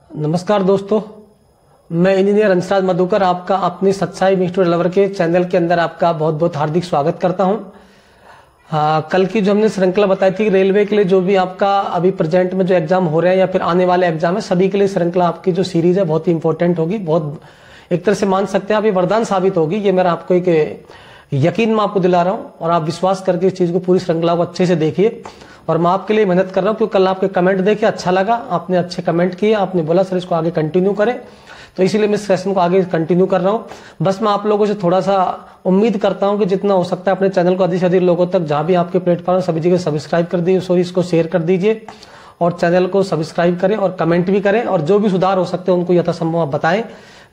नमस्कार दोस्तों, मैं इंजीनियर अंशराज मधुकर आपका अपनी सच्चाई मिस्टर लवर के चैनल के अंदर आपका बहुत बहुत हार्दिक स्वागत करता हूं। कल की जो हमने श्रृंखला बताई थी रेलवे के लिए जो भी आपका अभी प्रेजेंट में जो एग्जाम हो रहे हैं या फिर आने वाले एग्जाम है सभी के लिए श्रृंखला आपकी जो सीरीज है बहुत ही इंपॉर्टेंट होगी, बहुत एक तरह से मान सकते हैं आप ये वरदान साबित होगी। ये मेरा आपको एक यकीन मैं आपको दिला रहा हूं और आप विश्वास करके इस चीज को पूरी श्रृंखला को अच्छे से देखिए। और मैं आपके लिए मेहनत कर रहा हूं क्योंकि कल आपके कमेंट देखे अच्छा लगा, आपने अच्छे कमेंट किए, आपने बोला सर इसको आगे कंटिन्यू करें, तो इसीलिए मैं इस सेशन को आगे कंटिन्यू कर रहा हूं। बस मैं आप लोगों से थोड़ा सा उम्मीद करता हूं कि जितना हो सकता है अपने चैनल को अधिक से अधिक लोगों तक जहां भी आपके प्लेटफॉर्म सभी जगह सब्सक्राइब कर दीजिए, सॉरी इसको शेयर कर दीजिए और चैनल को सब्सक्राइब करें और कमेंट भी करें और जो भी सुधार हो सकते हैं उनको यथासंभव आप बताएं।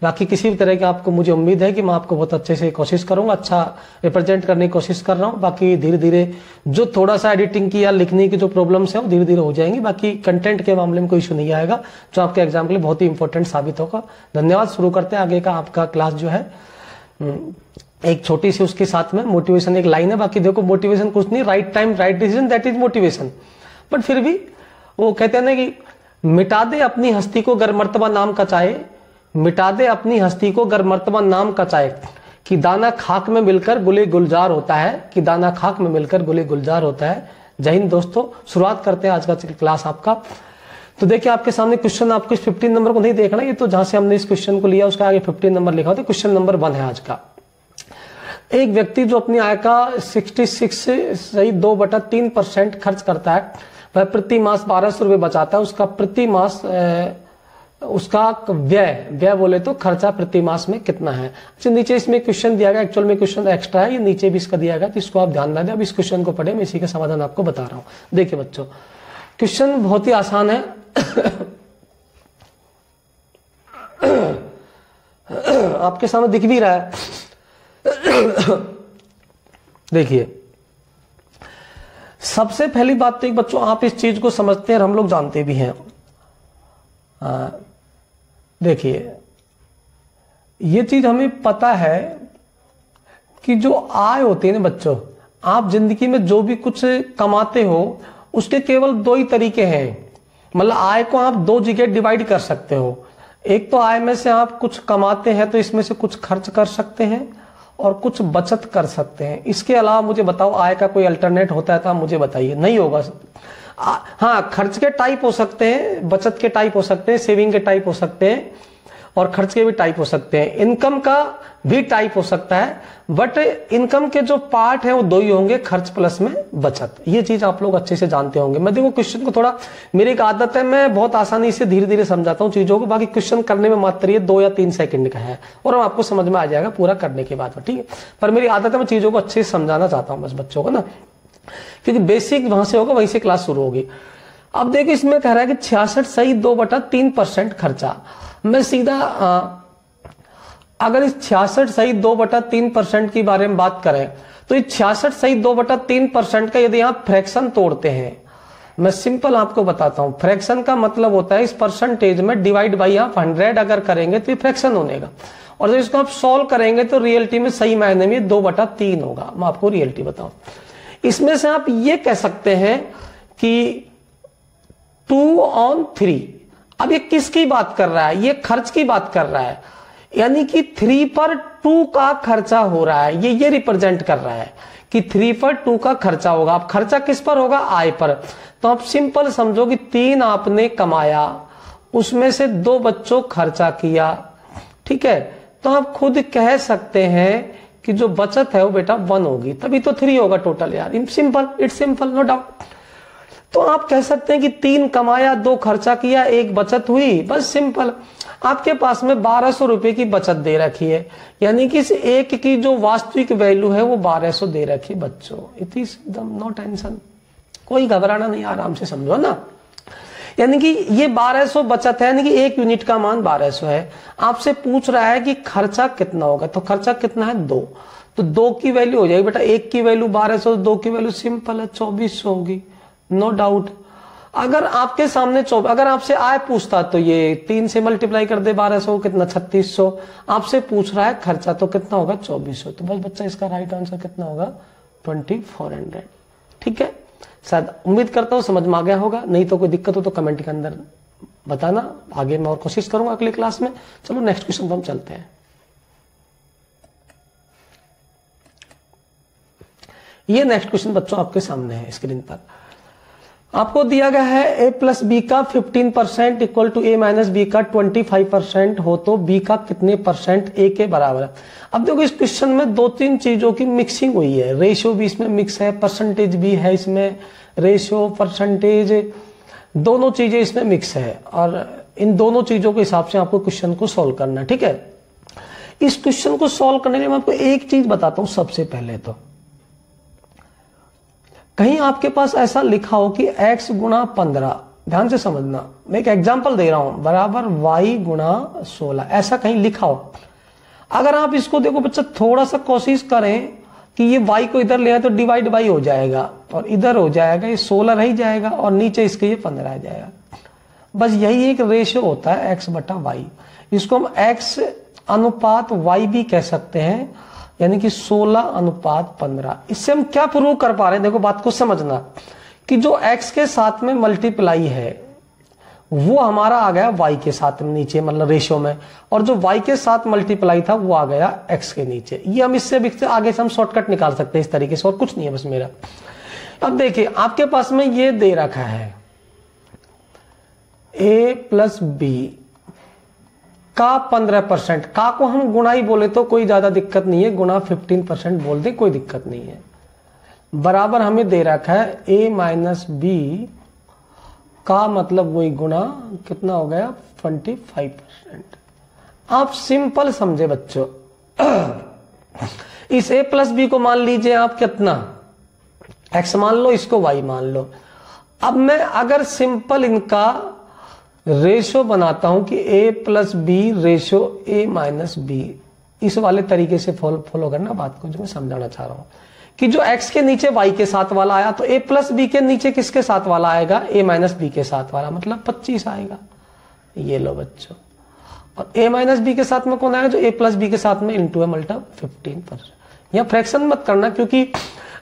बाकी किसी भी तरह की आपको मुझे उम्मीद है कि मैं आपको बहुत अच्छे से कोशिश करूंगा, अच्छा रिप्रेजेंट करने की कोशिश कर रहा हूं। बाकी धीरे धीरे जो थोड़ा सा एडिटिंग की या लिखने की जो प्रॉब्लम्स है वो धीरे धीरे हो जाएंगी। बाकी कंटेंट के मामले में कोई इशू नहीं आएगा जो आपके एग्जाम के लिए बहुत ही इंपॉर्टेंट साबित होगा। धन्यवाद। शुरू करते हैं आगे का आपका क्लास जो है। एक छोटी सी उसके साथ में मोटिवेशन एक लाइन है। बाकी देखो मोटिवेशन कुछ नहीं, right time right decision that is motivation. But फिर भी वो कहते हैं ना कि मिटा दे अपनी हस्ती को गर मर्तबा नाम का चाहे, मिटा दे अपनी हस्ती को गर मर्तबा नाम का चाहे, कि दाना खाक में मिलकर गुले गुलजार होता है, कि दाना खाक में मिलकर गुले गुलजार होता है। जय हिंद दोस्तों। शुरुआत करते हैं आज का क्लास आपका। तो देखिए आपके सामने क्वेश्चन, आपको इस 15 नंबर को नहीं देखना, ये तो जहां से हमने इस क्वेश्चन को लिया उसका आगे 15 नंबर लिखा होता है। क्वेश्चन नंबर 1 है आज का। एक व्यक्ति जो अपनी आय का 66 से सही 2/3% खर्च करता है, वह प्रति मास 1200 रुपए बचाता है। उसका प्रति मास उसका व्यय बोले तो खर्चा प्रति मास में कितना है। अच्छा नीचे इसमें क्वेश्चन दिया गया, एक्चुअल में क्वेश्चन एक्स्ट्रा है, ये नीचे भी इसका दिया गया, तो इसको आप ध्यान दें। अब इस क्वेश्चन को पढ़े, मैं इसी का समाधान आपको बता रहा हूं। देखिए बच्चों क्वेश्चन बहुत ही आसान है। आपके सामने दिख भी रहा है। देखिए सबसे पहली बात तो एक बच्चों आप इस चीज को समझते हैं और हम लोग जानते भी हैं। देखिए ये चीज हमें पता है कि जो आय होती है ना बच्चों, आप जिंदगी में जो भी कुछ कमाते हो उसके केवल 2 ही तरीके हैं। मतलब आय को आप 2 जगह डिवाइड कर सकते हो। एक तो आय में से आप कुछ कमाते हैं तो इसमें से कुछ खर्च कर सकते हैं और कुछ बचत कर सकते हैं। इसके अलावा मुझे बताओ आय का कोई अल्टरनेट होता है तो आप मुझे बताइए। नहीं होगा। हाँ खर्च के टाइप हो सकते हैं, बचत के टाइप हो सकते हैं, सेविंग के टाइप हो सकते हैं और खर्च के भी टाइप हो सकते हैं, इनकम का भी टाइप हो सकता है। बट इनकम के जो पार्ट है वो 2 ही होंगे, खर्च प्लस में बचत। ये चीज आप लोग अच्छे से जानते होंगे। मैं देखो क्वेश्चन को थोड़ा, मेरी एक आदत है मैं बहुत आसानी से धीरे धीरे समझाता हूँ चीजों को। बाकी क्वेश्चन करने में मात्र ये 2 या 3 सेकंड का है और आपको समझ में आ जाएगा पूरा करने के बाद, ठीक है। पर मेरी आदत है मैं चीजों को अच्छे से समझाना चाहता हूँ बस बच्चों को ना, क्योंकि बेसिक वहां से होगा वहीं से क्लास शुरू होगी। अब देखो इसमें कह रहा है कि 66 सही 2/3% खर्चा। मैं सीधा अगर इस 66 सही 2/3% के बारे में बात करें तो इस 66 सही 2/3% का यदि आप फ्रैक्शन तोड़ते हैं, मैं सिंपल आपको बताता हूं। फ्रैक्शन का मतलब होता है इस परसेंटेज में डिवाइड बाई आप 100 अगर करेंगे तो ये फ्रैक्शन होगा और जब इसको आप सॉल्व करेंगे तो रियलिटी में सही मायने में 2/3 होगा। मैं आपको रियलिटी बताऊं। इसमें से आप ये कह सकते हैं कि 2/3। अब ये किसकी बात कर रहा है? ये खर्च की बात कर रहा है, यानी कि 3 पर 2 का खर्चा हो रहा है। ये रिप्रेजेंट कर रहा है कि 3 पर 2 का खर्चा होगा। अब खर्चा किस पर होगा? आय पर। तो आप सिंपल समझो कि 3 आपने कमाया, उसमें से 2 बच्चों खर्चा किया, ठीक है। तो आप खुद कह सकते हैं कि जो बचत है वो बेटा 1 होगी, तभी तो 3 होगा टोटल यार। Simple, it's simple, no doubt. तो आप कह सकते हैं कि 3 कमाया, 2 खर्चा किया, 1 बचत हुई, बस सिंपल। आपके पास में 1200 रुपए की बचत दे रखी है, यानी कि इस एक की जो वास्तविक वैल्यू है वो 1200 दे रखी है बच्चों। इट इज नो टेंशन, कोई घबराना नहीं, आराम से समझो ना। यानी कि ये 1200 बचत है, यानी कि 1 यूनिट का मान 1200 है। आपसे पूछ रहा है कि खर्चा कितना होगा, तो खर्चा कितना है? 2। तो 2 की वैल्यू हो जाएगी बेटा, 1 की वैल्यू 1200, 2 की वैल्यू सिंपल है 2400 होगी, नो डाउट। अगर आपके सामने अगर आपसे आय पूछता तो ये 3 से मल्टीप्लाई कर दे 1200 कितना 3600। आपसे पूछ रहा है खर्चा तो कितना होगा 2400। तो बस बच्चा इसका राइट आंसर कितना होगा 2400। ठीक है, शायद उम्मीद करता हूं समझ में आ गया होगा। नहीं तो कोई दिक्कत हो तो कमेंट के अंदर बताना, आगे मैं और कोशिश करूंगा अगली क्लास में। चलो नेक्स्ट क्वेश्चन पर हम चलते हैं। ये नेक्स्ट क्वेश्चन बच्चों आपके सामने है स्क्रीन पर। आपको दिया गया है a प्लस बी का 15% equal to a minus B का 25% हो तो b का कितने परसेंट a के बराबर है। अब देखो इस क्वेश्चन में दो तीन चीजों की मिक्सिंग हुई है, रेशियो भी इसमें मिक्स है, परसेंटेज भी है इसमें, रेशियो परसेंटेज दोनों चीजें इसमें मिक्स है, और इन दोनों चीजों के हिसाब से आपको क्वेश्चन को सोल्व करना है। ठीक है, इस क्वेश्चन को सोल्व करने के लिए मैं आपको एक चीज बताता हूं। सबसे पहले तो कहीं आपके पास ऐसा लिखा हो कि x गुणा 15, ध्यान से समझना, मैं एक एग्जांपल दे रहा हूं, बराबर y गुणा 16, ऐसा कहीं लिखा हो। अगर आप इसको देखो बच्चा, थोड़ा सा कोशिश करें कि ये y को इधर ले आए तो डिवाइड बाई हो जाएगा, और इधर हो जाएगा, ये 16 रह जाएगा, और नीचे इसके ये 15 आ जाएगा। बस यही एक रेशियो होता है x बटा y। इसको हम x अनुपात y भी कह सकते हैं, यानी कि 16:15। इससे हम क्या प्रूव कर पा रहे हैं, देखो बात को समझना, कि जो x के साथ में मल्टीप्लाई है वो हमारा आ गया y के साथ में नीचे, मतलब रेशियो में, और जो y के साथ मल्टीप्लाई था वो आ गया x के नीचे। ये हम इससे आगे से हम शॉर्टकट निकाल सकते हैं इस तरीके से, और कुछ नहीं है बस मेरा। अब देखिए आपके पास में ये दे रखा है a प्लस बी का 15%, का को हम गुणा ही बोले तो कोई ज्यादा दिक्कत नहीं है, गुणा 15% बोल दे कोई दिक्कत नहीं है, बराबर हमें दे रखा है a माइनस बी का मतलब वही गुणा कितना हो गया 25%। आप सिंपल समझे बच्चों, इस a प्लस बी को मान लीजिए आप कितना x मान लो, इसको y मान लो। अब मैं अगर सिंपल इनका रेशो बनाता हूं कि a plus B ratio a minus B, इस वाले तरीके से फॉलो करना बात को, जो मैं समझाना चाह रहा हूं कि जो x के नीचे y के साथ वाला आया तो a प्लस बी के नीचे किसके साथ वाला आएगा, a माइनस बी के साथ वाला, मतलब 25 आएगा। ये लो बच्चों, और a माइनस बी के साथ में कौन आएगा, जो a प्लस बी के साथ में इंटू है मल्टा 15%। यहाँ फ्रैक्शन मत करना, क्योंकि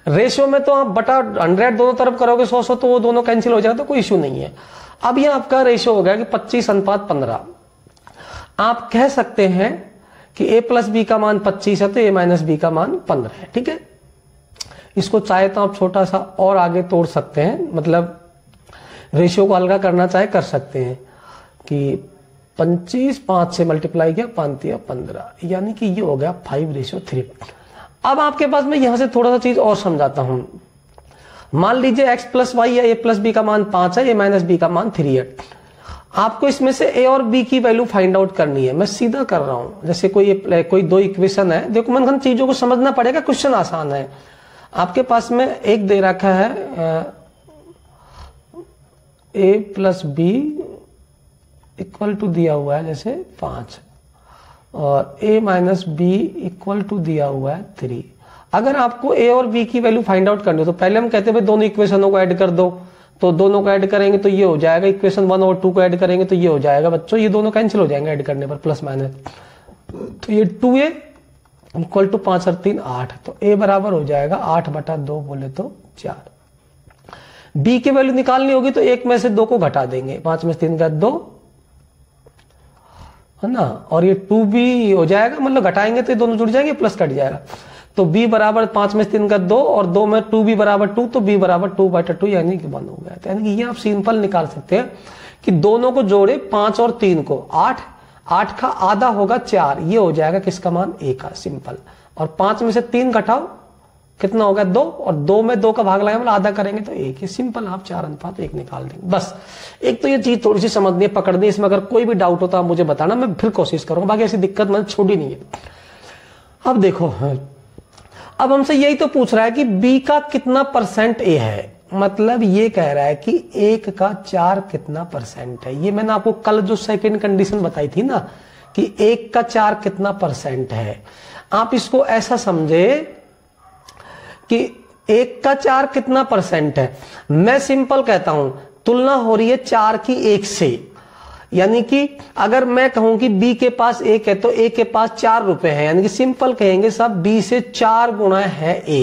रेशियो में तो आप बटा 100 दोनों तरफ करोगे 100 तो वो दोनों कैंसिल हो जाएगा, तो कोई इश्यू नहीं है। अब ये आपका रेशियो हो गया कि 25:15। आप कह सकते हैं कि a प्लस बी का मान 25 है तो a माइनस बी का मान 15 है। ठीक है, इसको चाहे तो आप छोटा सा और आगे तोड़ सकते हैं, मतलब रेशियो को अलगा करना चाहे कर सकते हैं कि 25 5 से मल्टीप्लाई किया 5 या 15, यानी कि ये हो गया 5:3। अब आपके पास मैं यहां से थोड़ा सा चीज और समझाता हूं। मान लीजिए x प्लस वाई या a प्लस बी का मान 5 है, a माइनस बी का मान 3 है। आपको इसमें से a और b की वैल्यू फाइंड आउट करनी है। मैं सीधा कर रहा हूं, जैसे कोई दो इक्वेशन है, देखो मन चीजों को समझना पड़ेगा, क्वेश्चन आसान है। आपके पास में एक दे रखा है a plus B equal to दिया हुआ है जैसे 5, और a minus B equal to दिया हुआ है 3। अगर आपको a और b की वैल्यू फाइंड आउट करनी हो तो पहले हम कहते हैं भाई दोनों इक्वेशनों को ऐड कर दो, तो दोनों को ऐड करेंगे तो ये हो जाएगा, इक्वेशन 1 और 2 को ऐड करेंगे तो ये हो जाएगा बच्चों, ये दोनों कैंसिल हो जाएंगे ऐड करने पर, प्लस माइनस, तो ये 2a इक्वल टू 5 और 3 8, तो a बराबर हो जाएगा 8/2 बोले तो 4। b की वैल्यू निकालनी होगी तो एक में से 2 को घटा देंगे, 5 में से 3 का 2 है ना, और ये 2b हो जाएगा, मतलब घटाएंगे तो ये दोनों जुड़ जाएंगे, प्लस कट जाएगा, तो b बराबर 5 में से 3 का 2 और 2 में 2b बराबर 2, तो b बराबर 2/2 यानी कि 1 हो गया। तो यानी कि ये आप सिंपल निकाल सकते हैं कि दोनों को जोड़े 5 और 3 को 8 का आधा होगा 4, ये हो जाएगा किसका मान, a का, सिंपल। और 5 में से 3 घटाओ कितना होगा 2, और 2 में 2 का भाग लगाएंगे मतलब आधा करेंगे तो 1, ये सिंपल आप 4:1 निकाल देंगे। बस एक तो ये चीज थोड़ी सी समझनी है, पकड़नी, इसमें अगर कोई भी डाउट हो तो आप मुझे बताना, मैं फिर कोशिश करूंगा, बाकी ऐसी दिक्कत मैंने छोड़ी नहीं है। अब देखो, अब हमसे यही तो पूछ रहा है कि b का कितना परसेंट a है, मतलब ये कह रहा है कि 1 का 4 कितना परसेंट है। ये मैंने आपको कल जो सेकंड कंडीशन बताई थी ना कि 1 का 4 कितना परसेंट है, आप इसको ऐसा समझे कि 1 का 4 कितना परसेंट है। मैं सिंपल कहता हूं, तुलना हो रही है 4 की 1 से, यानी कि अगर मैं कहूं कि b के पास 1 है तो a के पास 4 रुपए है, यानी कि सिंपल कहेंगे सब b से 4 गुना है a,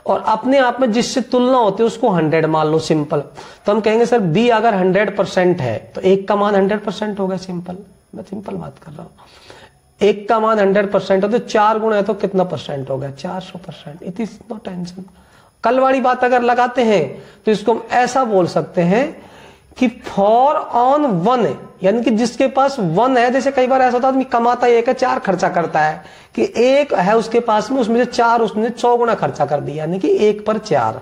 और अपने आप में जिससे तुलना होती है उसको 100 मान लो सिंपल, तो हम कहेंगे सर बी अगर 100% है तो एक का मान 100% होगा। सिंपल, मैं सिंपल बात कर रहा हूं। एक का मान 100% हो तो 4 गुना है तो कितना परसेंट होगा? 400%। It is no tension. कल वाली बात अगर लगाते हैं तो इसको हम ऐसा बोल सकते हैं कि फॉर ऑन वन, यानी कि जिसके पास 1 है, जैसे कई बार ऐसा होता है आदमी कमाता है 1 है 4 खर्चा करता है, कि 1 है उसके पास में, उसमें से 4 उसने 100 गुना खर्चा कर दिया, यानी कि 1 पर 4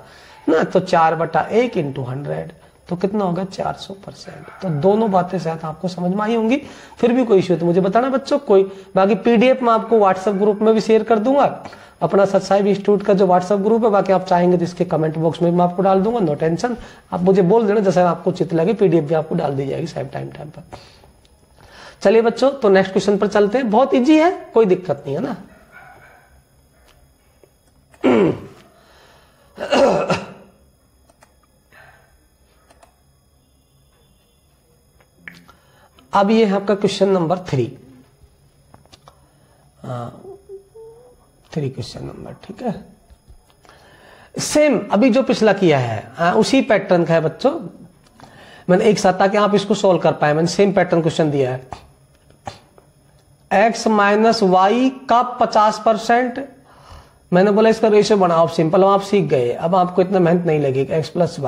ना, तो 4/1 इंटू 100 तो कितना होगा? 400%। तो दोनों बातें शायद आपको समझ में आई होंगी। फिर भी कोई इश्यू तो मुझे बताना बच्चों। कोई बाकी पीडीएफ मैं आपको व्हाट्सएप ग्रुप में भी शेयर कर दूंगा, अपना सत्साई इंस्टीट्यूट का जो व्हाट्सएप ग्रुप है। बाकी आप चाहेंगे तो इसके कमेंट बॉक्स में मैं आपको डाल दूंगा, नो टेंशन। आप मुझे बोल देना जैसे आपको चित लगे, पीडीएफ भी आपको डाल दी जाएगी साहब टाइम टाइम पर। चलिए बच्चों, तो नेक्स्ट क्वेश्चन पर चलते हैं। बहुत इजी है, कोई दिक्कत नहीं है ना। अब ये है आपका क्वेश्चन नंबर 3 क्वेश्चन नंबर, ठीक है। सेम अभी जो पिछला किया है उसी पैटर्न का है बच्चों। मैंने एक साथ, ताकि आप इसको सोल्व कर पाए, मैंने सेम पैटर्न क्वेश्चन दिया है। x माइनस वाई का 50%, मैंने बोला इसका रेशियो बनाओ। सिंपल, आप सीख गए, अब आपको इतना मेहनत नहीं लगेगी। x प्लस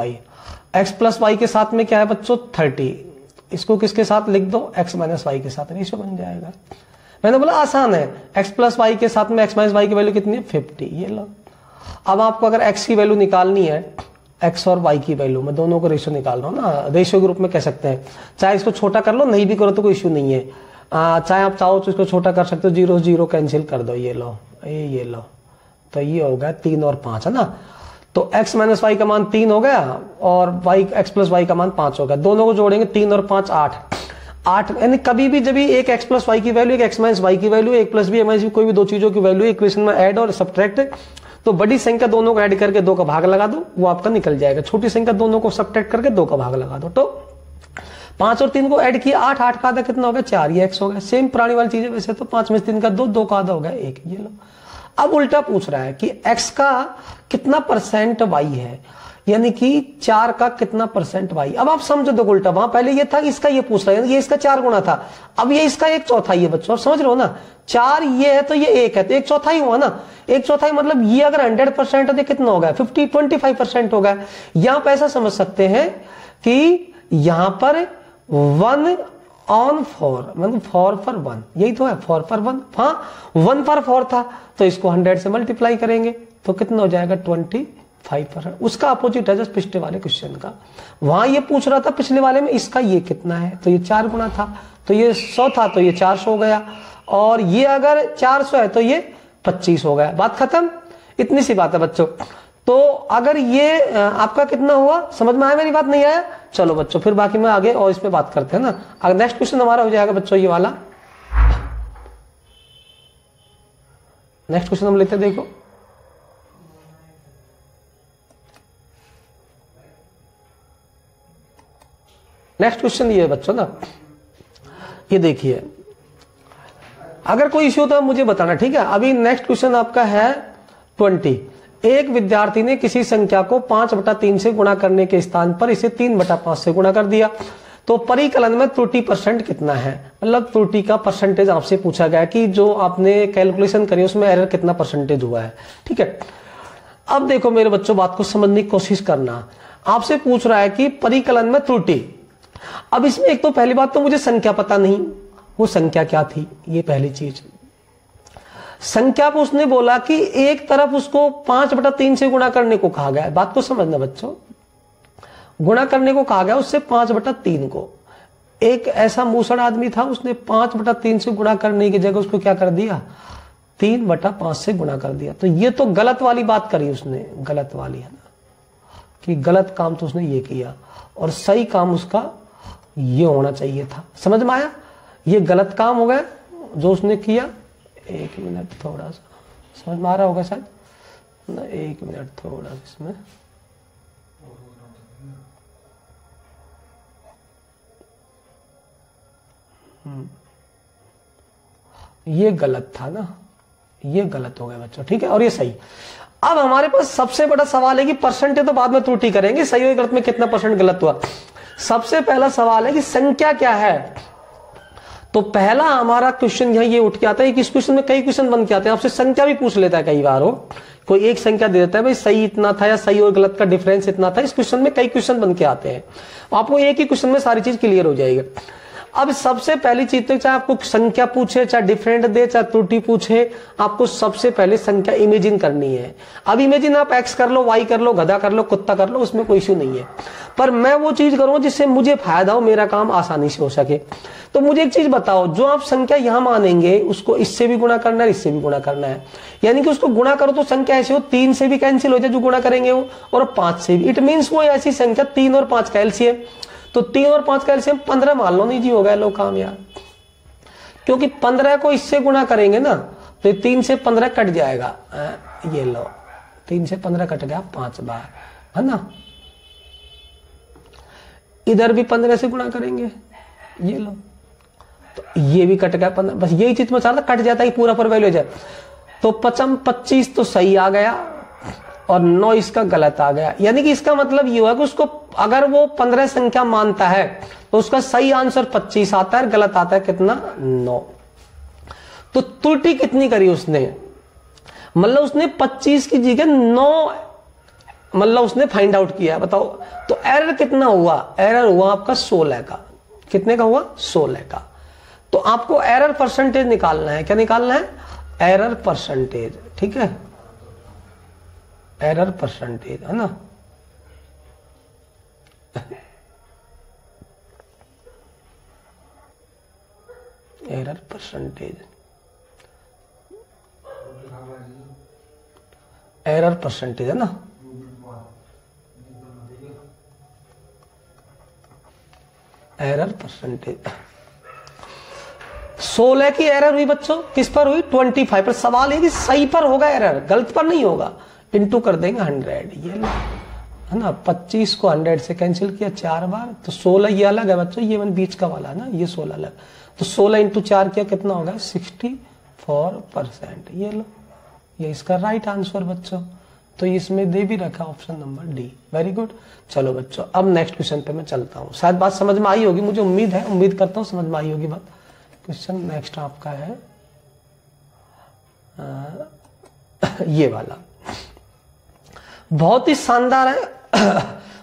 वाई के साथ में क्या है बच्चों? 30। इसको किसके साथ लिख दो? x माइनस वाई के साथ, रेशियो बन जाएगा। मैंने बोला आसान है। x प्लस वाई के साथ में x माइनस वाई की वैल्यू कितनी है? 50। ये लो। अब आपको अगर x की वैल्यू निकालनी है, x और y की वैल्यू, मैं दोनों को रेशियो निकाल रहा हूं ना, रेशियो ग्रुप में कह सकते हैं। चाहे इसको छोटा कर लो, नहीं भी करो तो कोई इश्यू नहीं है। चाहे आप चाहो तो इसको छोटा कर सकते हो, 0 0 कैंसिल कर दो। ये लो, ये लो, तो ये होगा 3 और 5, है ना। तो x माइनस वाई का मान 3 हो गया और x प्लस वाई का मान 5 हो गया। दोनों को जोड़ेंगे, 3 और 5 8। यानी कभी भी जब भी एक x प्लस वाई की वैल्यू, एक x माइनस वाई की वैल्यू, एक प्लस बी माइनस बी, कोई भी दो चीजों की वैल्यू इक्वेशन में ऐड और सब्ट्रैक्ट, तो बड़ी संख्या दोनों को ऐड करके 2 का भाग लगा दो, वो आपका निकल जाएगा। छोटी संख्या दोनों को सब्ट्रैक्ट करके 2 का भाग लगा दो। तो 5 और 3 को ऐड किया, 8 8 का आधा कितना हो गया? 4। ये x हो गया। सेम पुरानी वाली चीज है वैसे तो। 5 में 3 का 2, 2 का आधा हो गया 1। ये लो। अब उल्टा पूछ रहा है कि x का कितना परसेंट y है, यानी कि 4 का कितना परसेंट y। अब आप समझो दो उल्टा, वहां पहले ये था, इसका ये पूछ रहा है, ये इसका 4 गुना था, अब ये इसका 1/4 है बच्चों। आप समझ रहे हो ना, 4 ये है तो ये 1 है, तो 1/4 हुआ ना। 1/4 मतलब ये अगर 100% है तो कितना होगा? 25% होगा। यहां पर ऐसा समझ सकते हैं कि यहां पर 1/4 मतलब 4 पर 1, यही तो है, 4 पर 1। हाँ, 1 पर 4 था तो इसको 100 से मल्टीप्लाई करेंगे तो कितना हो जाएगा? 25%। उसका अपोजिट है जस्ट पिछले वाले क्वेश्चन का। वहां ये पूछ रहा था पिछले वाले में इसका ये कितना है, तो ये 4 गुना था, तो ये 100 था तो ये 400 हो गया, और ये अगर 400 है तो ये 25 हो गया। बात खत्म। इतनी सी बात है बच्चों। तो अगर ये आपका कितना हुआ, समझ में आया मेरी बात? नहीं आया? चलो बच्चों, फिर बाकी में आगे और इस पे बात करते हैं ना। अगर नेक्स्ट क्वेश्चन हमारा हो जाएगा बच्चों ये वाला। नेक्स्ट क्वेश्चन हम लेते हैं, देखो। नेक्स्ट क्वेश्चन ये है बच्चों ना, ये देखिए, अगर कोई इश्यू तो मुझे बताना, ठीक है। अभी नेक्स्ट क्वेश्चन आपका है 20। एक विद्यार्थी ने किसी संख्या को 5/3 से गुणा करने के स्थान पर इसे 3/5 से गुणा कर दिया, तो परिकलन में त्रुटि % कितना है? मतलब त्रुटि का परसेंटेज आपसे पूछा गया कि जो आपने कैलकुलेशन करी उसमें एरर कितना % हुआ है, ठीक है। अब देखो मेरे बच्चों, बात को समझने की कोशिश करना। आपसे पूछ रहा है कि परिकलन में त्रुटि। अब इसमें एक तो पहली बात तो मुझे संख्या पता नहीं, वो संख्या क्या थी, ये पहली चीज। संख्या को उसने बोला कि एक तरफ उसको 5/3 से गुणा करने को कहा गया है। बात को समझना बच्चों, गुणा करने को कहा गया उससे 5/3 को। एक ऐसा मूसड़ आदमी था, उसने 5/3 से गुणा करने की जगह उसको क्या कर दिया? 3/5 से गुणा कर दिया। तो ये तो गलत वाली बात करी उसने, गलत वाली है ना, कि गलत काम तो उसने ये किया और सही काम उसका ये होना चाहिए था। समझ में आया? ये गलत काम हो गया जो उसने किया। 1 मिनट, थोड़ा सा समझ में आ रहा होगा शायद ना, 1 मिनट थोड़ा इसमें। ये गलत था ना, ये गलत हो गया बच्चों, ठीक है, और ये सही। अब हमारे पास सबसे बड़ा सवाल है कि परसेंटेज तो बाद में त्रुटि करेंगे, सही और गलत में कितना परसेंट गलत हुआ। सबसे पहला सवाल है कि संख्या क्या है। तो पहला हमारा क्वेश्चन यहाँ ये उठ के आता है कि इस क्वेश्चन में कई क्वेश्चन बन के आते हैं, आपसे संख्या भी पूछ लेता है कई बार हो, कोई एक संख्या दे देता है भाई सही इतना था या सही और गलत का डिफरेंस इतना था। इस क्वेश्चन में कई क्वेश्चन बन के आते हैं, आपको एक ही क्वेश्चन में सारी चीज क्लियर हो जाएगी। अब सबसे पहली चीज तो चाहे आपको संख्या पूछे, चाहे डिफरेंट दे, चाहे त्रुटि पूछे, आपको सबसे पहले संख्या इमेजिन करनी है। अब इमेजिन आप एक्स कर लो, वाई कर लो, गधा कर लो, कुत्ता कर लो, उसमें कोई इश्यू नहीं है, पर मैं वो चीज करूं जिससे मुझे फायदा हो, मेरा काम आसानी से हो सके। तो मुझे एक चीज बताओ, जो आप संख्या यहां मानेंगे उसको इससे भी गुणा करना है, इससे भी गुणा करना है, यानी कि उसको गुणा करो तो संख्या ऐसे हो 3 से भी कैंसिल हो जाए जो गुणा करेंगे वो, और 5 से भी। इट मीन्स वो ऐसी संख्या 3 और 5 का एलसीएम, तो 3 और 5 का एलसीएम 15 मान लो, नहीं जी हो गया लो काम यार, क्योंकि 15 को इससे गुणा करेंगे ना तो 3 से 15 कट जाएगा, ये लो 3 से 15 कट गया 5 बार, है ना। इधर भी 15 से गुणा करेंगे, ये लो, तो ये भी कट गया 15, बस यही चीज में चाहता कट जाता है पूरा पर वैल्यू हो जाए। तो 25 तो सही आ गया और 9 इसका गलत आ गया, यानी कि इसका मतलब ये हुआ कि उसको अगर वो 15 संख्या मानता है तो उसका सही आंसर 25 आता है, गलत आता है कितना 9। तो त्रुटि कितनी करी उसने, मतलब उसने 25 की जगह 9 मतलब उसने फाइंड आउट किया, बताओ। तो एरर कितना हुआ, एरर हुआ आपका 16 का, कितने का हुआ 16 का। तो आपको एरर परसेंटेज निकालना है, क्या निकालना है एरर परसेंटेज, ठीक है, एरर परसेंटेज, है ना। एरर परसेंटेज, एरर परसेंटेज, है ना। एरर परसेंटेज 16 की एरर हुई बच्चों, किस पर हुई 25 पर। सवाल है कि सही पर होगा एरर, गलत पर नहीं होगा। इंटू कर देंगे 100, ये है ना। 25 को 100 से कैंसिल किया 4 बार, तो 16 ये अलग है बच्चों, ये मन बीच का वाला ना, ये 16 अलग। तो 16 इंटू 4 किया कितना होगा 64%, ये लो, ये इसका राइट आंसर बच्चों। तो इसमें दे भी रखा option number D, very good. चलो बच्चों अब नेक्स्ट क्वेश्चन पे मैं चलता हूँ, शायद बात समझ में आई होगी, मुझे उम्मीद है, उम्मीद करता हूँ समझ में आई होगी बात। क्वेश्चन नेक्स्ट आपका है ये वाला, बहुत ही शानदार है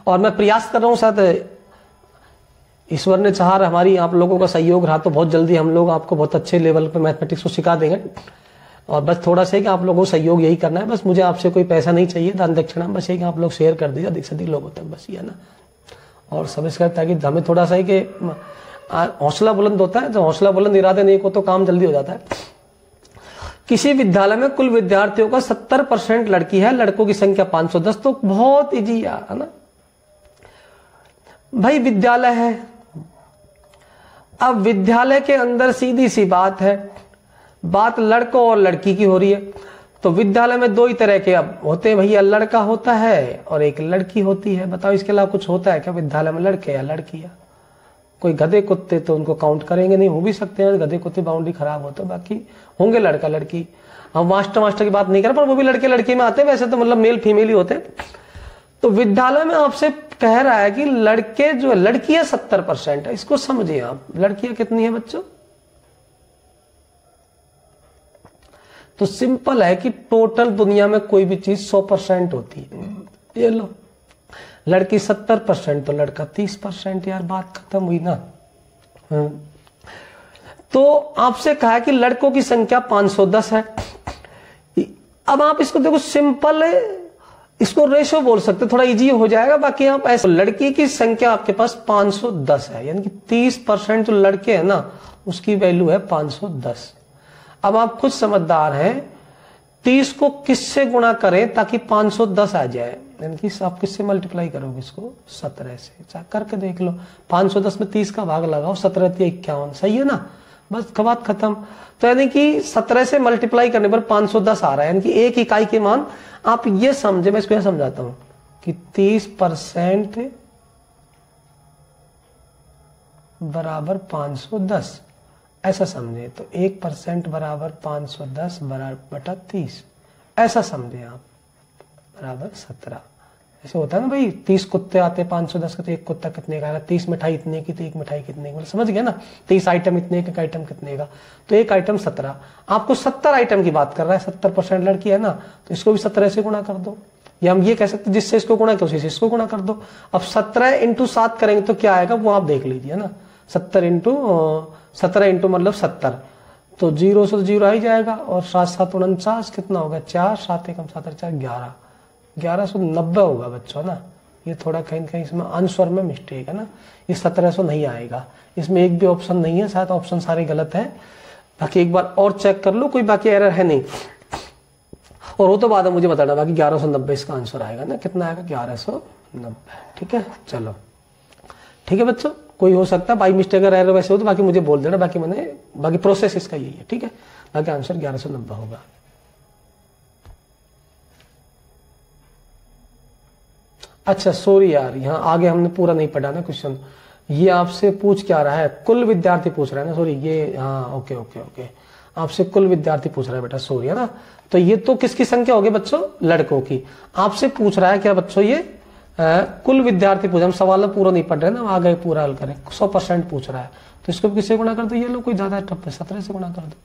और मैं प्रयास कर रहा हूं, शायद ईश्वर ने चाहा हमारी आप लोगों का सहयोग रहा तो बहुत जल्दी हम लोग आपको बहुत अच्छे लेवल पे मैथमेटिक्स को सिखा देंगे। और बस थोड़ा सा कि आप लोगों को सहयोग यही करना है, बस मुझे आपसे कोई पैसा नहीं चाहिए, दान दक्षिणा, बस ये कि आप लोग शेयर कर दीजिए अधिक से अधिक लोगों तक, बस ये ना। और समझ ताकि हमें थोड़ा सा ही कि हौसला बुलंद होता है, तो हौसला बुलंद इरादे नहीं को तो काम जल्दी हो जाता है। किसी विद्यालय में कुल विद्यार्थियों का 70% लड़की है, लड़कों की संख्या 510, तो बहुत इजी यार, है ना भाई। विद्यालय है, अब विद्यालय के अंदर सीधी सी बात है, बात लड़कों और लड़की की हो रही है। तो विद्यालय में 2 ही तरह के अब होते हैं भैया, लड़का होता है और एक लड़की होती है। बताओ इसके अलावा कुछ होता है क्या विद्यालय में, लड़के या लड़कियां? कोई गधे कुत्ते तो उनको काउंट करेंगे नहीं, हो भी सकते हैं गधे कुत्ते, बाउंड्री खराब हो, तो बाकी होंगे लड़का लड़की। हम मास्टर की बात नहीं कर, पर वो भी लड़के लड़की में आते हैं, वैसे तो मतलब मेल फीमेल ही होते हैं। तो विद्यालय में आपसे कह रहा है कि लड़के जो है, लड़कियां 70% है, इसको समझिए आप। लड़कियां कितनी है बच्चों? तो सिंपल है कि टोटल दुनिया में कोई भी चीज 100% होती है, ये लो, लड़की 70% तो लड़का 30%, यार बात खत्म हुई ना। तो आपसे कहा कि लड़कों की संख्या 510 है। अब आप इसको देखो, सिंपल है, इसको रेशो बोल सकते, थोड़ा इजी हो जाएगा। बाकी आप ऐसे, लड़की की संख्या आपके पास 510 है, यानी कि 30% जो लड़के हैं ना उसकी वैल्यू है 510। अब आप खुद समझदार हैं, 30 को किससे गुणा करें ताकि 510 आ जाए, यानी कि आप किससे मल्टीप्लाई करोगे इसको 17 से, चाहे करके देख लो। 510 में 30 का भाग लगाओ, 17 51, सही है ना, बस बात खत्म। तो यानी कि 17 से मल्टीप्लाई करने पर 510 आ रहा है, यानी कि एक इकाई के मान। आप ये समझे, मैं इसको यह समझाता हूं कि 30% बराबर 510, ऐसा समझे। तो 1% बराबर 510 बटा 30, ऐसा समझे आप, बराबर 17। ऐसे होता है ना भाई, 30 कुत्ते आते 510 का, तो एक कुत्ता कितने का आएगा, 30 मिठाई इतने की, तो एक मिठाई कितने की, समझ गया ना, 30 आइटम इतने का, एक आइटम कितने का, तो एक आइटम 17। आपको 70 आइटम की बात कर रहा है, 70% लड़की है ना, तो इसको भी 17 से गुणा कर दो, या हम ये कह सकते जिससे इसको गुणा किया उसी से इसको गुणा कर दो। अब 17 इंटू 7 करेंगे तो क्या आएगा वो आप देख लीजिए ना, 17 इंटू मतलब 70, तो 0 से 0 आ ही जाएगा, और 7 7 49 कितना होगा 4, 7 1 7 4 11, 1190 होगा बच्चों ना। ये थोड़ा कहीं कहीं इसमें आंसर में मिस्टेक है ना, ये 1700 नहीं आएगा, इसमें एक भी ऑप्शन नहीं है, शायद ऑप्शन सारे गलत है। बाकी एक बार और चेक कर लो, कोई बाकी एरर है नहीं, और वो तो बाद में मुझे बताना। बाकी 1190 इसका आंसर आएगा ना, कितना आएगा 1190। ठीक है, चलो ठीक है बच्चों, कोई हो सकता है बाई मिस्टेक अगर एरर वैसे हो तो बाकी मुझे बोल देना, बाकी प्रोसेस इसका यही है। ठीक है, बाकी आंसर 1190 होगा। अच्छा सॉरी यार, यहाँ आगे हमने पूरा नहीं पढ़ा ना क्वेश्चन, ये आपसे पूछ क्या रहा है, कुल विद्यार्थी पूछ रहा है ना, सॉरी ये, हाँ ओके ओके ओके, आपसे कुल विद्यार्थी पूछ रहा है बेटा, सॉरी है ना। तो ये तो किसकी संख्या होगी बच्चों, लड़कों की। आपसे पूछ रहा है क्या बच्चों, ये कुल विद्यार्थी पूछ, हम सवाल पूरा नहीं पढ़ रहे ना, आगे पूरा हल करें, 100% पूछ रहा है, तो इसको किससे गुणा कर दो, ये लो कोई ज्यादा टफ है, 17 से गुणा कर दो,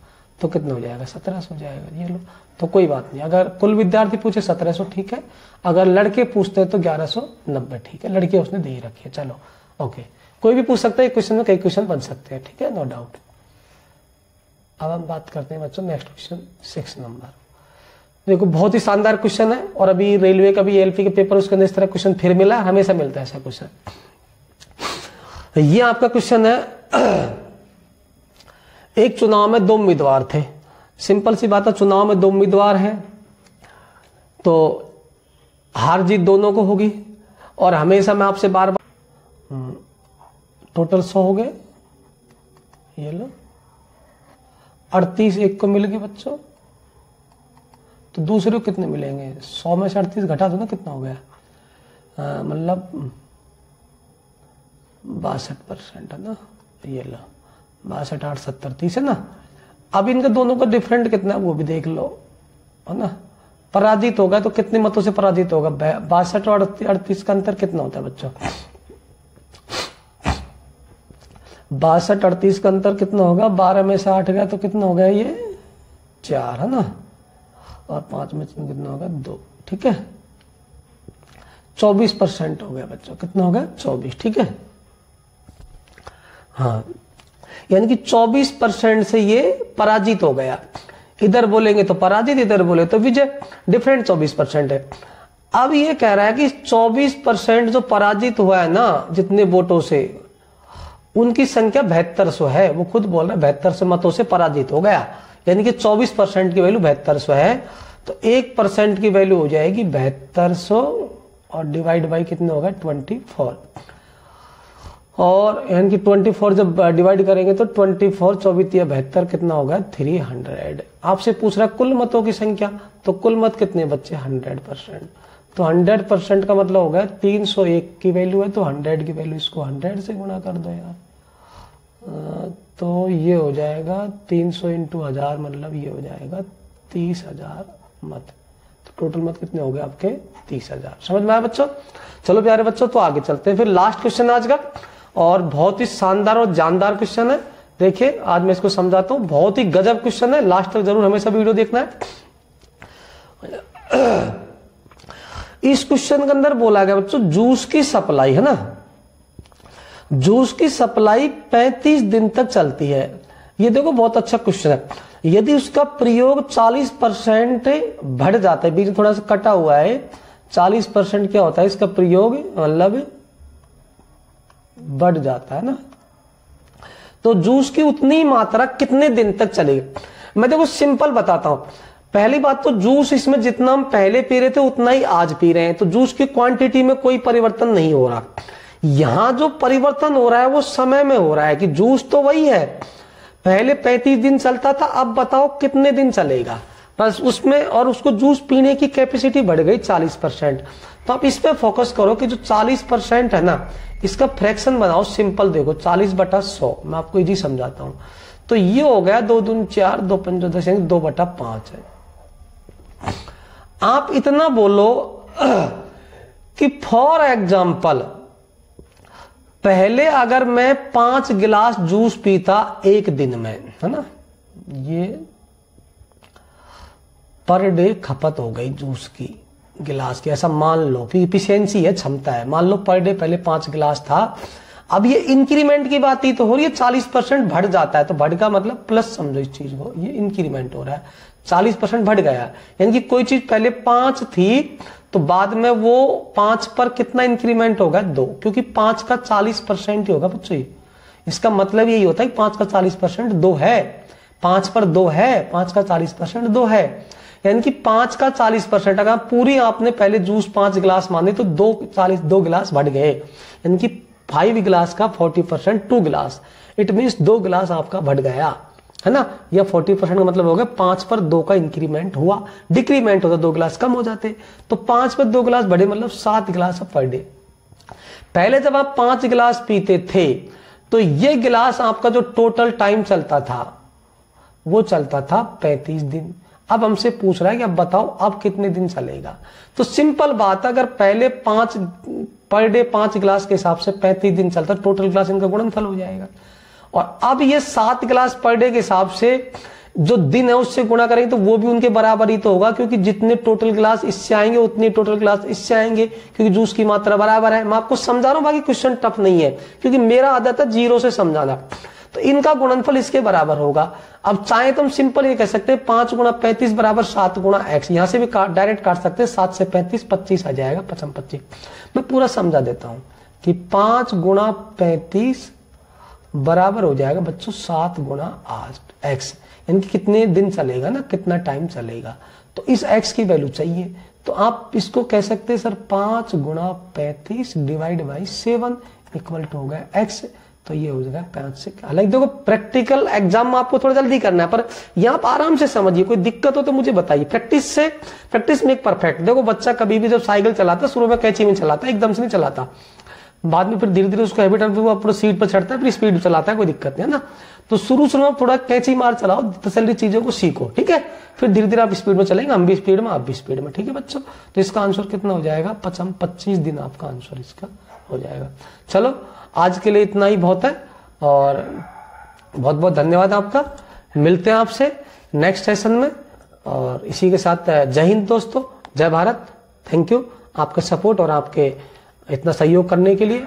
तो कितना हो जाएगा 1700 हो जाएगा, ये लो। तो कोई बात नहीं, अगर कुल विद्यार्थी पूछे 1700 ठीक है, अगर लड़के पूछते हैं तो 1190 ठीक है, लड़के उसने दे ही रखी है। चलो ओके, कोई भी पूछ सकता है, क्वेश्चन में कई क्वेश्चन बन सकते हैं, ठीक है, नो डाउट। अब हम बात करते हैं बच्चों नेक्स्ट क्वेश्चन 6 नंबर। देखो बहुत ही शानदार क्वेश्चन है, और अभी रेलवे का भी एलपी के पेपर उसके अंदर इस तरह क्वेश्चन फिर मिला, हमेशा मिलता है ऐसा क्वेश्चन। ये आपका क्वेश्चन है, एक चुनाव में 2 उम्मीदवार थे, सिंपल सी बात है, चुनाव में 2 उम्मीदवार हैं तो हार जीत दोनों को होगी, और हमेशा मैं आपसे बार बार टोटल 100 हो गए, ये लो 38 एक को मिल गए बच्चों, तो दूसरे को कितने मिलेंगे, 100 में से 38 घटा दो ना, कितना हो गया, मतलब 62% है ना, ये लो 62 8 70 30 है ना। अब इनके दोनों का डिफरेंट कितना है वो भी देख लो, है ना। पराजित होगा तो कितने मतों से पराजित होगा, 62 और 38 का अंतर कितना होता है बच्चों, 62 38 का अंतर कितना होगा, 12 में से 8 गया तो कितना हो गया, ये 4 है ना, और 5 में से कितना होगा 2, ठीक है, 24% हो गया बच्चों, कितना हो गया 24, ठीक है। हाँ, यानी कि 24% से ये पराजित हो गया, इधर बोलेंगे तो पराजित, इधर बोले तो विजय, डिफरेंट 24% है। अब ये कह रहा है कि 24% जो पराजित हुआ है ना जितने वोटों से, उनकी संख्या 7200 है, वो खुद बोल रहा है 7200 मतों से पराजित हो गया, यानी कि 24% की वैल्यू 7200 है, तो 1% की वैल्यू हो जाएगी 7200, और डिवाइड बाई कितने होगा 24, और यानी कि 24 जब डिवाइड करेंगे तो 24 24 या 72 कितना होगा 300। आपसे पूछ रहा है कुल मतों की संख्या, तो कुल मत कितने बच्चे 100%, तो 100% का मतलब होगा 301 की वैल्यू है, तो 100 की वैल्यू इसको 100 से गुणा कर दो यार, तो ये हो जाएगा 300 इंटू 1000, मतलब ये हो जाएगा 30,000 मत, तो टोटल मत कितने हो गए आपके 30,000। समझ में आया बच्चों। चलो प्यारे बच्चों, तो आगे चलते हैं, फिर लास्ट क्वेश्चन आज का, और बहुत ही शानदार और जानदार क्वेश्चन है। देखिए आज मैं इसको समझाता हूं, बहुत ही गजब क्वेश्चन है, लास्ट तक जरूर हमेशा वीडियो देखना है। इस क्वेश्चन के अंदर बोला गया बच्चों, जूस की सप्लाई है ना, जूस की सप्लाई 35 दिन तक चलती है। ये देखो बहुत अच्छा क्वेश्चन है, यदि उसका प्रयोग 40% बढ़ जाता है, बीच थोड़ा सा कटा हुआ है, 40% क्या होता है इसका प्रयोग, मतलब बढ़ जाता है ना, तो जूस की उतनी मात्रा कितने दिन तक चलेगी। मैं देखो सिंपल बताता हूं, पहली बात तो जूस इसमें जितना हम पहले पी रहे थे उतना ही आज पी रहे हैं, तो जूस की क्वांटिटी में कोई परिवर्तन नहीं हो रहा। यहां जो परिवर्तन हो रहा है वो समय में हो रहा है, कि जूस तो वही है, पहले 35 दिन चलता था, अब बताओ कितने दिन चलेगा, बस उसमें, और उसको जूस पीने की कैपेसिटी बढ़ गई 40%। तो आप इस पे फोकस करो कि जो 40% है ना, इसका फ्रैक्शन बनाओ, सिंपल देखो 40/100, मैं आपको इजी समझाता हूं, तो ये हो गया 2 दूनी 4, 2 पंच 10, 2/5 है। आप इतना बोलो कि फॉर एग्जाम्पल पहले अगर मैं 5 गिलास जूस पीता एक दिन में, है ना, ये पर डे खपत हो गई जूस की गिलास की, ऐसा मान लो कि इफिशियंसी है, क्षमता है, मान लो पर डे पहले 5 गिलास था, अब ये इंक्रीमेंट की बात ही तो हो रही है, 40% बढ़ जाता है, तो बढ़ का मतलब प्लस समझो इस चीज को, ये इंक्रीमेंट हो रहा है, 40% बढ़ गया, यानी कि कोई चीज पहले 5 थी तो बाद में वो 5 पर कितना इंक्रीमेंट होगा, 2, क्योंकि 5 का 40% ही होगा बच्चों, इसका मतलब यही होता है कि 5 का 40% 2 है, 5 पर 2 है, 5 का 40% 2 है, यानी कि 5 का 40%, अगर पूरी आपने पहले जूस 5 गिलास मानी तो 2 गिलास बढ़ गए, यानी कि 5 गिलास का 40% 2 गिलास, इट मीन्स 2 गिलास आपका बढ़ गया, है ना, या 40% का मतलब हो गया 5 पर 2 का इंक्रीमेंट हुआ, डिक्रीमेंट होता 2 गिलास कम हो जाते, तो 5 पर 2 गिलास बढ़े मतलब 7 गिलास पर डे। पहले जब आप 5 गिलास पीते थे तो ये गिलास आपका जो टोटल टाइम चलता था वो चलता था 35 दिन। अब हमसे पूछ रहा है कि अब बताओ अब कितने दिन चलेगा, तो सिंपल बात है, अगर पहले 5 पर डे 5 गिलास के हिसाब से 35 दिन चलता, टोटल गिलास इनका गुणनफल हो जाएगा, और अब ये 7 गिलास पर डे के हिसाब से जो दिन है उससे गुणा करेंगे तो वो भी उनके बराबर ही तो होगा, क्योंकि जितने टोटल गिलास इससे आएंगे उतने टोटल गिलास इससे आएंगे, क्योंकि जूस की मात्रा बराबर है। मैं आपको समझा रहा हूं, बाकी क्वेश्चन टफ नहीं है, क्योंकि मेरा आदत है 0 से समझाना, तो इनका गुणनफल इसके बराबर होगा। अब चाहे तो हम सिंपल ये कह सकते हैं 5 गुणा 35 बराबर 7 गुणा x, यहां से भी डायरेक्ट काट सकते हैं, 7 से 35 25 आ जाएगा, 25। मैं पूरा समझा देता हूं कि 5 गुणा 35 बराबर हो जाएगा बच्चों 7 गुणा 8 x, यानी कि कितने दिन चलेगा ना, कितना टाइम चलेगा, तो इस x की वैल्यू चाहिए, तो आप इसको कह सकते हैं सर 5 गुणा 35 डिवाइड बाई 7 इक्वल टू हो गया x, तो ये हो जाएगा 5 से। हालांकि देखो प्रैक्टिकल एग्जाम में आपको थोड़ा जल्दी करना है, पर यहाँ आप आराम से समझिए, कोई दिक्कत हो तो मुझे बताइए, प्रैक्टिस में एक परफेक्ट। देखो बच्चा कभी भी जब साइकिल चलाता है शुरू में कैंची में चलाता है, एकदम से नहीं चलाता, बाद में फिर धीरे धीरे उसको हैबिट वो पूरा सीट पर चढ़ता है, फिर स्पीड चलाता है, कोई दिक्कत नहीं है ना, तो शुरू में थोड़ा कैंची मार चलाओ, तसल्ली चीजों को सीखो, ठीक है, फिर धीरे धीरे आप स्पीड में चलेंगे, हम भी स्पीड में आप भी स्पीड में, ठीक है बच्चों। तो इसका आंसर कितना हो जाएगा, 25 दिन आपका आंसर इसका हो जाएगा। चलो आज के लिए इतना ही बहुत है, और बहुत बहुत धन्यवाद आपका, मिलते हैं आपसे नेक्स्ट सेशन में, और इसी के साथ जय हिंद दोस्तों, जय भारत, थैंक यू आपका सपोर्ट और आपके इतना सहयोग करने के लिए।